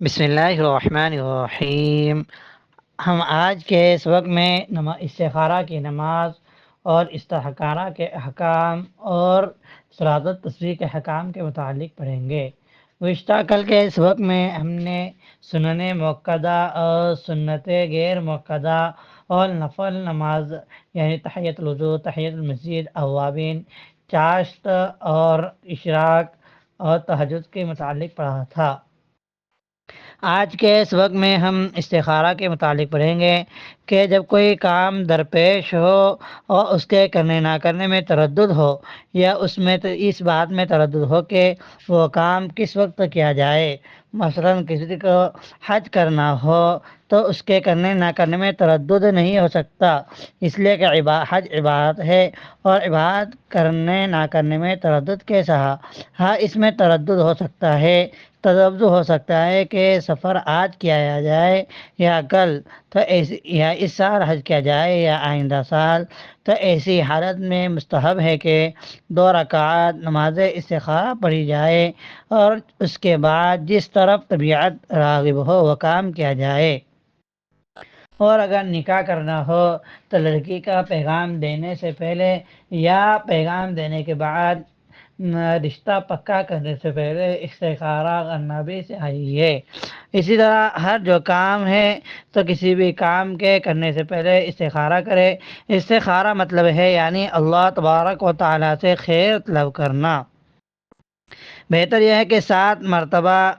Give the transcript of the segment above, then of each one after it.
بسم اللہ الرحمن الرحیم۔ ہم آج کے اس وقت میں استخارہ کی نماز اور استخارہ کے احکام اور صلاۃ التسبیح کے احکام کے متعلق پڑھیں گے۔ گزشتہ کل کے اس وقت میں ہم نے سنن مؤکدہ اور سنت غیر مؤکدہ اور نفل نماز یعنی تحیۃ الوضو، تحیۃ المسجد، اوابین، چاشت اور اشراق اور تہجد کے متعلق پڑھا تھا۔ آج کے اس وقت میں ہم استخارہ کے متعلق پڑھیں گے کہ جب کوئی کام درپیش ہو اور اس کے کرنے نہ کرنے میں تردد ہو، یا اس بات میں تردد ہو کہ وہ کام کس وقت کیا جائے، مثلا کسی کو حج کرنا ہو تو اس کے کرنے نہ کرنے میں تردد نہیں ہو سکتا، اس لیے کہ حج عبادت ہے اور عبادت کرنے نہ کرنے میں تردد کیسا؟ ہاں، اس میں تردد ہو سکتا ہے، تردد ہو سکتا ہے کہ سفر آج کیا جائے یا کل، تو یا اس سال حج کیا جائے یا آئندہ سال، تو ایسی حالت میں مستحب ہے کہ 2 رکعات نماز استخارہ پڑھی جائے اور اس کے بعد جس طرف طبیعت راغب ہو وہ کام کیا جائے۔ اور اگر نکاح کرنا ہو تو لڑکی کا پیغام دینے سے پہلے یا پیغام دینے کے بعد رشتہ پکا کرنے سے پہلے استخارہ کرنا بھی صحیح ہے۔ اسی طرح ہر جو کام ہے تو کسی بھی کام کے کرنے سے پہلے استخارہ کرے۔ استخارہ مطلب ہے یعنی اللہ تبارک و تعالیٰ سے خیر طلب کرنا۔ بہتر یہ ہے کہ 7 مرتبہ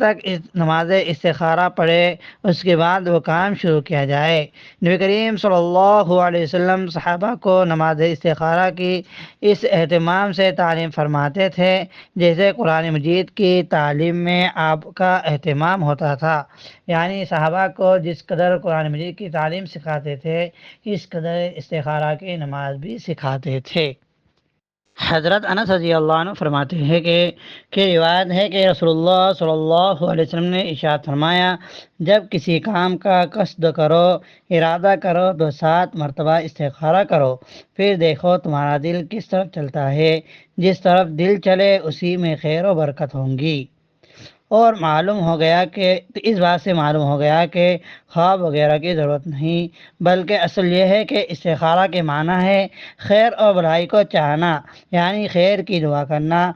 تک نماز استخارہ پڑھے، اس کے بعد وہ کام شروع کیا جائے۔ نبی کریم صلی اللہ علیہ وسلم صحابہ کو نماز استخارہ کی اس اہتمام سے تعلیم فرماتے تھے جیسے قرآن مجید کی تعلیم میں آپ کا اہتمام ہوتا تھا، یعنی صحابہ کو جس قدر قرآن مجید کی تعلیم سکھاتے تھے اس قدر استخارہ کی نماز بھی سکھاتے تھے۔ حضرت انس رضی اللہ عنہ فرماتے ہیں کہ روایت ہے کہ رسول اللہ صلی اللہ علیہ وسلم نے ارشاد فرمایا، جب کسی کام کا قصد کرو، ارادہ کرو تو 7 مرتبہ استخارہ کرو، پھر دیکھو تمہارا دل کس طرف چلتا ہے، جس طرف دل چلے اسی میں خیر و برکت ہوں گی۔ اور اس بات سے معلوم ہو گیا کہ خواب وغیرہ کی ضرورت نہیں، بلکہ اصل یہ ہے کہ استخارہ کے معنی ہے خیر اور بھلائی کو چاہنا، یعنی خیر کی دعا کرنا۔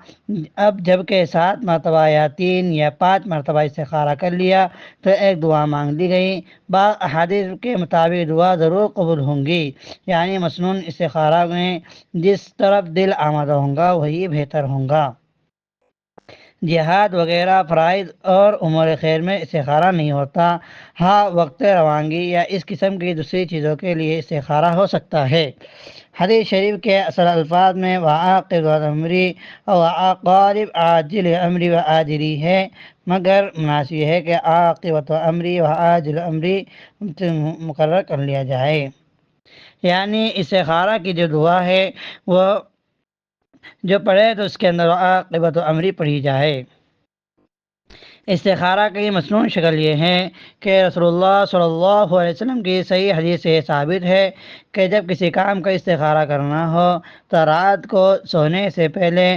اب جب کہ 7 مرتبہ یا 3 یا 5 مرتبہ استخارہ کر لیا تو ایک دعا مانگ لی گئی۔ بعض احادیث کے مطابق دعا ضرور قبول ہوں گی، یعنی مسنون استخارہ میں جس طرف دل آمادہ ہوگا وہی بہتر ہوگا۔ جہاد وغیرہ فرائض اور امور خیر میں استخارہ نہیں ہوتا۔ ہاں، وقت روانگی یا اس قسم کی دوسری چیزوں کے لیے استخارہ ہو سکتا ہے۔ حدیث شریف کے اصل الفاظ میں وعاقبۃ امری اور عاقبۃ عاجل امری و آجری ہے، مگر مناسب یہ ہے کہ عاقبۃ امری و عاجل امری مقرر کر لیا جائے، یعنی استخارہ کی جو دعا ہے وہ جو پڑھے تو اس کے اندر عاقبۃ امری پڑھی جائے۔ استخارہ کی مصنون شکل یہ ہے کہ رسول اللہ صلی اللہ علیہ وسلم کی صحیح حدیث سے ثابت ہے کہ جب کسی کام کا استخارہ کرنا ہو تو رات کو سونے سے پہلے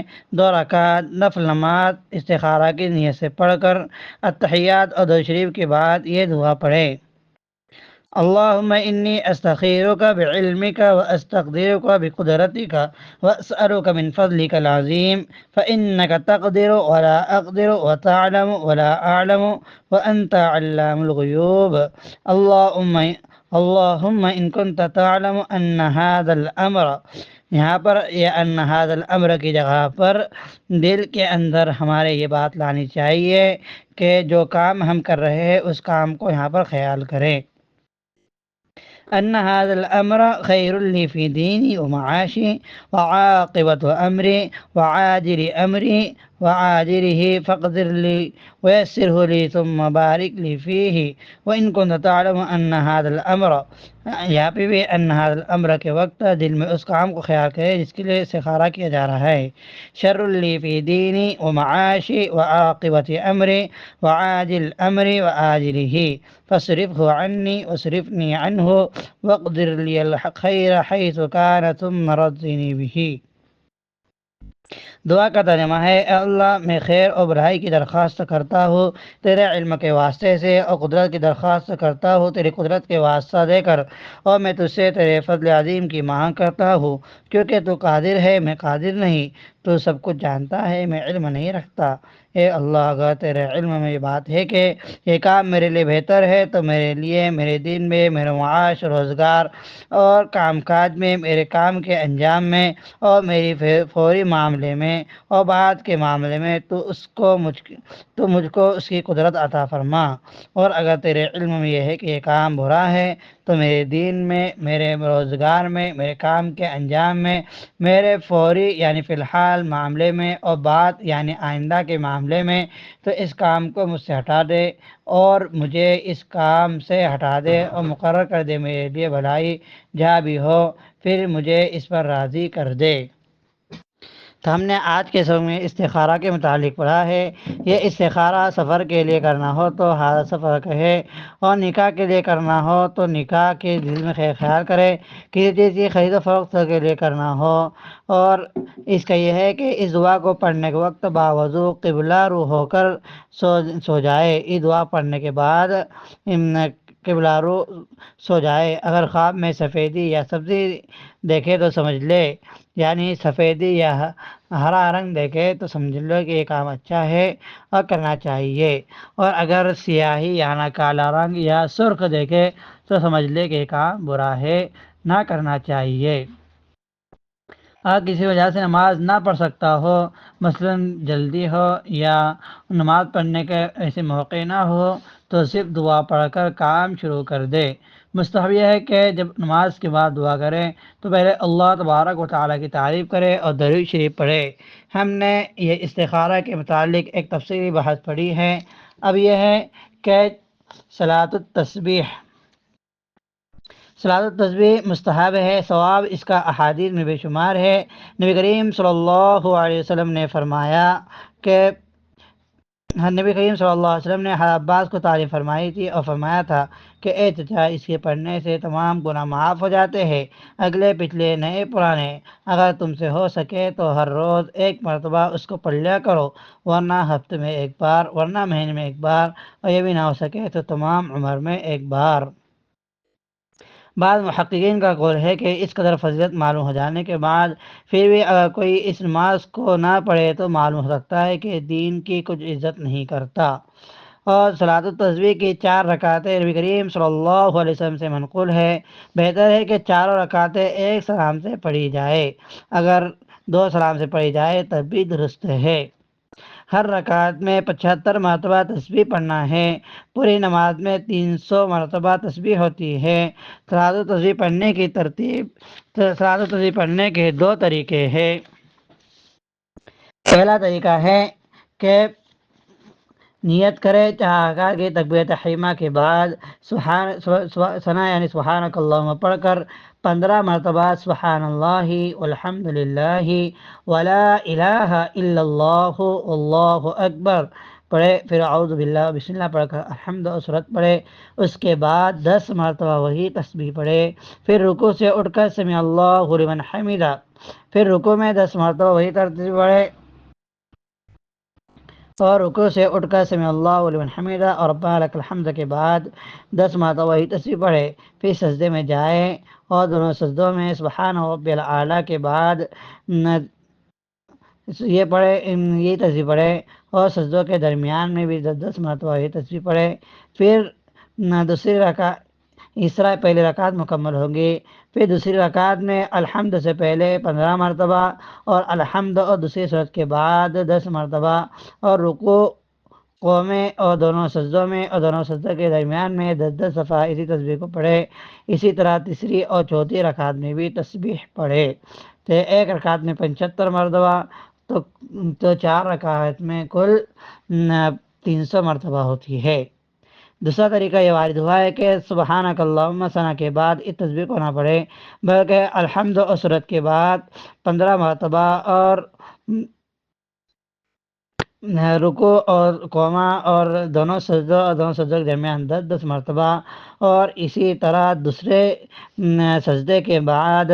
2 رکعت نفل نماز استخارہ کی نیت سے پڑھ کر التحیات اور درود شریف کے بعد یہ دعا پڑھے: اللہم انی استخیرک بعلمک واستقدرک بقدرتک واسألک من فضلک العظیم فإنک تقدر ولا اقدر وتعلم ولا اعلم وانت علام الغیوب اللہم ان کنت تعلم ان هذا الامر، یہاں پر یہ ان هذا الامر کی جگہ پر دل کے اندر ہمارے یہ بات لانی چاہیے کہ جو کام ہم کر رہے ہیں اس کام کو یہاں پر خیال کریں، أن هذا الأمر خير لي في ديني ومعاشي وعاقبة أمري وعاجل أمري وعاجله فاقدر لي ويسره لي ثم بارك لي فيه وإن كنت تعلم أن هذا الأمر، یہاں پہ بھی ان هذا الامر کے وقت دل میں اس کام کو خیال کرے جس کے لیے استخارہ کیا جا رہا ہے، شر لی فی دینی ومعاشی وعاقبت امری وعاجل امری وآجلہ فاصرفه عنی واصرفنی عنہ واقدر لی الخیر حیث کان ثم ردنی به۔ دعا کا ترجمہ ہے: اے اللہ، میں خیر اور بھلائی کی درخواست کرتا ہوں تیرے علم کے واسطے سے، اور قدرت کی درخواست کرتا ہوں تیری قدرت کے واسطہ دے کر، اور میں تجھ سے تیرے فضل عظیم کی مانگ کرتا ہوں، کیونکہ تو قادر ہے، میں قادر نہیں، تو سب کچھ جانتا ہے، میں علم نہیں رکھتا۔ اے اللہ، اگر تیرے علم میں یہ بات ہے کہ یہ کام میرے لیے بہتر ہے، تو میرے لیے میرے دین میں، میرے معاش، روزگار اور کام کاج میں، میرے کام کے انجام میں، اور میری فوری معاملے میں اور بعد کے معاملے میں تو مجھ کو اس کی قدرت عطا فرما۔ اور اگر تیرے علم میں یہ ہے کہ یہ کام برا ہے، تو میرے دین میں، میرے روزگار میں، میرے کام کے انجام میں، میرے فوری یعنی فی الحال معاملے میں، اور بعد یعنی آئندہ کے معاملے میں، تو اس کام کو مجھ سے ہٹا دے، اور مجھے اس کام سے ہٹا دے، اور مقرر کر دے میرے لیے بھلائی جہاں بھی ہو، پھر مجھے اس پر راضی کر دے۔ تو ہم نے آج کے سبق میں استخارہ کے متعلق پڑھا ہے۔ یہ استخارہ سفر کے لیے کرنا ہو تو حالت سفر کہے، اور نکاح کے لیے کرنا ہو تو نکاح کے دل میں خیال کرے، کسی چیز کی خرید و فروخت کے لیے کرنا ہو، اور اس کا یہ ہے کہ اس دعا کو پڑھنے کے وقت باوضو قبلہ رو ہو کر سو جائے۔ یہ دعا پڑھنے کے بعد قبلہ رو سو جائے۔ اگر خواب میں سفیدی یا سبزی دیکھے تو سمجھ لے، یعنی سفیدی یا ہرا رنگ دیکھے تو سمجھ لو کہ یہ کام اچھا ہے اور کرنا چاہیے، اور اگر سیاہی یعنی کالا رنگ یا سرخ دیکھے تو سمجھ لے کہ یہ کام برا ہے، نہ کرنا چاہیے۔ اگر کسی وجہ سے نماز نہ پڑھ سکتا ہو، مثلا جلدی ہو یا نماز پڑھنے کے ایسے موقع نہ ہو، تو صرف دعا پڑھ کر کام شروع کر دے۔ مستحب یہ ہے کہ جب نماز کے بعد دعا کریں تو پہلے اللہ تبارک و تعالیٰ کی تعریف کرے اور درود شریف پڑھے۔ ہم نے یہ استخارہ کے متعلق ایک تفصیلی بحث پڑھی ہے۔ اب یہ ہے کہ صلاۃ التسبیح مستحب ہے، ثواب اس کا احادیث میں بے شمار ہے۔ نبی کریم صلی اللہ علیہ وسلم نے فرمایا کہ حضرت عباس کو تعلیم فرمائی تھی اور فرمایا تھا کہ اے چچا، اس کے پڑھنے سے تمام گناہ معاف ہو جاتے ہیں، اگلے پچھلے نئے پرانے۔ اگر تم سے ہو سکے تو ہر روز ایک مرتبہ اس کو پڑھ لیا کرو، ورنہ ہفتے میں ایک بار، ورنہ مہینے میں ایک بار، اور یہ بھی نہ ہو سکے تو تمام عمر میں ایک بار۔ بعض محققین کا قول ہے کہ اس قدر فضیلت معلوم ہو جانے کے بعد پھر بھی اگر کوئی اس نماز کو نہ پڑھے تو معلوم ہو سکتا ہے کہ دین کی کچھ عزت نہیں کرتا۔ اور صلاۃ التسبیح کی 4 رکعتیں نبی کریم صلی اللہ علیہ وسلم سے منقول ہے۔ بہتر ہے کہ چاروں رکعتیں ایک سلام سے پڑھی جائے، اگر 2 سلام سے پڑھی جائے تب بھی درست ہے۔ ہر رکعت میں 75 مرتبہ تسبیح پڑھنا ہے۔ پوری نماز میں 300 مرتبہ تسبیح ہوتی ہے۔ صلاۃ التسبیح پڑھنے کے 2 طریقے ہیں۔ پہلا طریقہ ہے کہ نیت کرے چاہا کہ تکبیر تحریمہ کے بعد ثنا یعنی سبحانک اللہم پڑھ کر 15 مرتبہ سبحان اللہ والحمد للہ ولا الہ الا اللہ واللہ اکبر پڑھے، پھر اعوذ باللہ بسم اللہ پڑھ کر الحمد و سورت پڑھے۔ اس کے بعد 10 مرتبہ وہی تسبیح پڑھے، پھر رکوع سے اٹھ کر سمع اللہ لمن حمدہ، پھر رکوع میں 10 مرتبہ وہی ترتیب پڑھے، اور رکوع سے اٹھ کر سمع اللہ لمن حمدہ اور ربنا لک الحمد کے بعد 10 مرتبہ وہی تسبیح پڑھے، پھر سجدے میں جائے اور دونوں سجدوں میں سبحان ربی الاعلیٰ کے بعد یہ تسبیح پڑھے، اور سجدوں کے درمیان میں بھی 10 مرتبہ یہ تسبیح پڑھے۔ پھر اس طرح پہلی رکعت مکمل ہوگی۔ پھر دوسری رکعت میں الحمد سے پہلے 15 مرتبہ اور الحمد اور دوسری صورت کے بعد 10 مرتبہ، اور رکوع میں اور دونوں سجدوں میں اور دونوں سجدوں کے درمیان میں 10 دفعہ اسی تسبیح کو پڑھے۔ اسی طرح تیسری اور چوتھی رکعت میں بھی تسبیح پڑھے۔ تو ایک رکعت میں 75 مرتبہ، تو 4 رکعت میں کل 300 مرتبہ ہوتی ہے۔ دوسرا طریقہ یہ وارد ہوا ہے کہ سبحانک اللہم ثنا کے بعد اس تسبیح کو نہ پڑھے، بلکہ الحمد اور سورت کے بعد 15 مرتبہ اور رکوع اور قوما اور دونوں سجدوں کے درمیان 10 مرتبہ، اور اسی طرح دوسرے سجدے کے بعد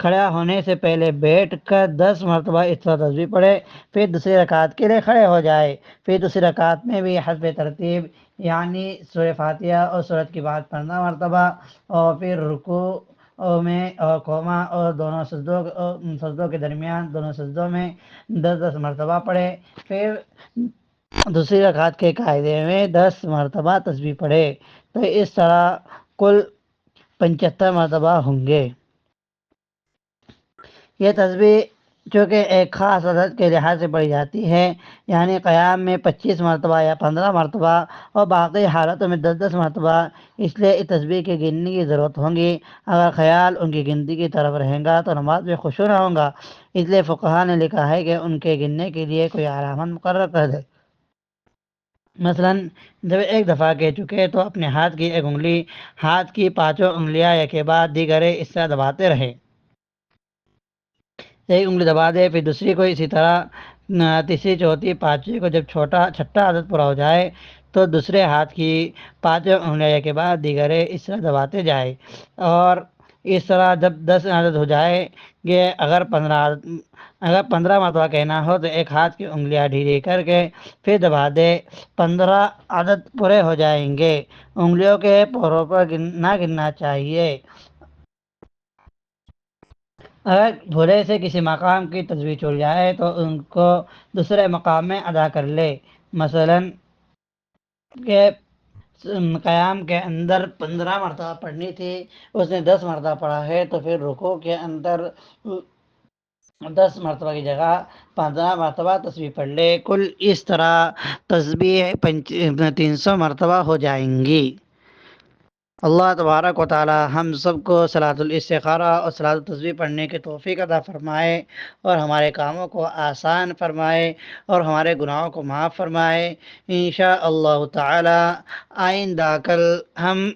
کھڑا ہونے سے پہلے بیٹھ کر 10 مرتبہ اس طرح تسبیح پڑھے، پھر دوسری رکعت کے لیے کھڑے ہو جائے، پھر دوسری رکعت میں بھی حسب ترتیب یعنی سورہ فاتحہ اور سورت کی بعد 15 مرتبہ، اور پھر رکوع میں اور قوما اور دونوں سجدوں کے درمیان دونوں سجدوں میں 10 مرتبہ پڑھے، پھر دوسری رکعت کے قاعدے میں 10 مرتبہ تسبیح پڑھے، تو اس طرح کل 75 مرتبہ ہوں گے۔ یہ تسبیح چونکہ ایک خاص عدد کے لحاظ سے پڑھی جاتی ہے، یعنی قیام میں 25 مرتبہ یا 15 مرتبہ اور باقی حالتوں میں 10 مرتبہ، اس لیے اس تسبیح کے گننے کی ضرورت ہوگی۔ اگر خیال ان کی گنتی کی طرف رہے گا تو نماز میں خشوع نہ ہوگا، اس لیے فقہا نے لکھا ہے کہ ان کے گننے کے لیے کوئی علامت مقرر کر دے۔ مثلا جب ایک دفعہ کہہ چکے تو اپنے ہاتھ کی ایک انگلی ہاتھ کی 5 انگلیاں ایک کے بعد دیگرے اس طرح دباتے رہے، ایک انگلی دبا دے پھر دوسری کو اسی طرح، تیسری چوتھی پانچویں کو جب چھٹا عدد پورا ہو جائے تو دوسرے ہاتھ کی 5 انگلیاں کے بعد دیگرے اس طرح دباتے جائے، اور اس طرح جب 10 عدد ہو جائے گے، اگر 15 مرتبہ کہنا ہو تو ایک ہاتھ کی انگلیاں ڈھیلی کر کے پھر دبا دے، 15 عدد پورے ہو جائیں گے۔ انگلیوں کے پوروں پر نہ گننا چاہیے۔ اگر بھولے سے کسی مقام کی تسبیح چھوٹ جائے تو ان کو دوسرے مقام میں ادا کر لے، مثلا کہ قیام کے اندر 15 مرتبہ پڑھنی تھی، اس نے 10 مرتبہ پڑھا ہے، تو پھر رکوع کے اندر 10 مرتبہ کی جگہ 15 مرتبہ تسبیح پڑھ لے، کل اس طرح تسبیح 300 مرتبہ ہو جائیں گی۔ اللہ تبارک و تعالی ہم سب کو صلاۃ الاستخارہ اور صلاۃ التسبیح پڑھنے کی توفیق عطا فرمائے، اور ہمارے کاموں کو آسان فرمائے، اور ہمارے گناہوں کو معاف فرمائے۔ انشاءاللہ تعالی آئندہ کل ہم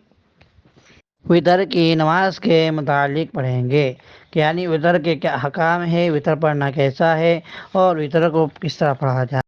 وتر کی نماز کے متعلق پڑھیں گے، کہ یعنی وتر کے کیا احکام ہے، وتر پڑھنا کیسا ہے، اور وتر کو کس طرح پڑھا جائے۔